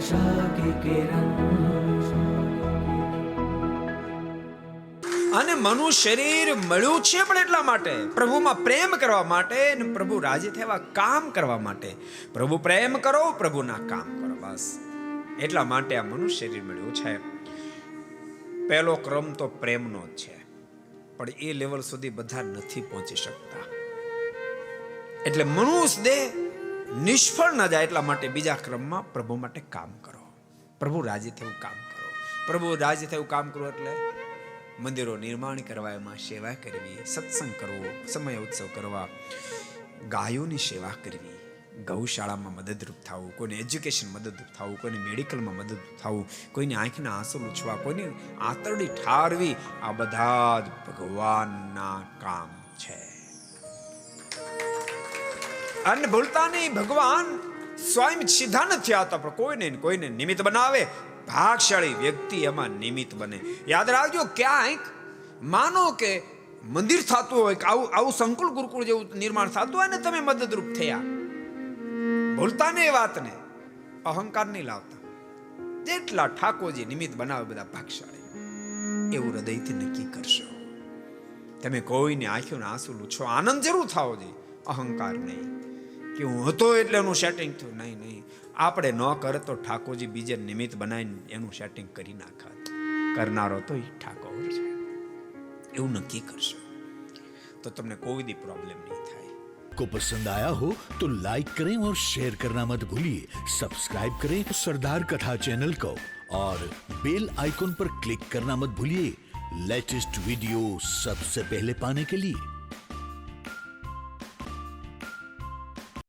आशा की किरण। અને મનુષ્ય શરીર મળ્યું છે પણ એટલા માટે, પ્રભુમાં પ્રેમ કરવા માટે અને પ્રભુ રાજી થવા કામ કરવા માટે. પ્રભુ પ્રેમ કરો, પ્રભુના કામ કરો, બસ એટલા માટે આ મનુષ્ય શરીર મળ્યું છે. પહેલો ક્રમ તો પ્રેમનો જ છે, પણ એ લેવલ સુધી બધા નથી પહોંચી શકતા. એટલે મનુષ્ય દેહ નિષ્ફળ ન જાય એટલા માટે બીજા ક્રમમાં પ્રભુ માટે કામ કરો, પ્રભુ રાજી થયું કામ કરો. પ્રભુ રાજી થયું કામ કરો એટલે મંદિરો નિર્માણ કરવા, એમાં સેવા કરવી, સત્સંગ કરવો, સમય ઉત્સવ કરવા, ગાયોની સેવા કરવી, ગૌશાળામાં મદદરૂપ થવું, કોઈને એજ્યુકેશન મદદરૂપ થવું, કોઈને મેડિકલમાં મદદરૂપ થવું, કોઈની આંખના આંસુ લૂછવા, કોઈની આંતરડી ઠારવી, આ બધા જ ભગવાનના કામ છે. અને ભૂલતા નહીં, ભગવાન સ્વયં સીધા નથી આવતા, પણ કોઈને નિમિત્ત બનાવે. ભાગશાળી વ્યક્તિ એમાં નિમિત્ત બને. યાદ રાખજો, ક્યાંક માનો કે મંદિર થતું હોય, કે આવું સંકુલ ગુરુકુળ જેવું નિર્માણ થતું હોય ને તમે મદદરૂપ થયા, ભૂલતા ને એ વાતને, અહંકાર નહીં લાવતા. જેટલા ઠાકોરજી નિમિત્ત બનાવે બધા ભાગશાળી, એવું હૃદયથી નક્કી કરશો. તમે કોઈને આંખોના આંસુ લૂછો, આનંદ જરૂર થાવો જોઈએ, અહંકાર નહીં કે હું હતો એટલે એનું સેટિંગ થયું. નહીં, આપણે ન કરે તો ઠાકોરજી બીજે નિમિત્ત બનાવીને એનું સેટિંગ કરી નાખત. કરનારો તો એ ઠાકોર છે, એવું નક્કી કરશો તો તમને કોઈ દી પ્રોબ્લેમ નહીં થાય. को पसंद आया हो तो लाइक करें और शेयर करना मत भूलिए. सब्सक्राइब करें सरदार कथा चैनल को और बेल आइकॉन पर क्लिक करना मत भूलिए लेटेस्ट वीडियो सबसे पहले पाने के लिए.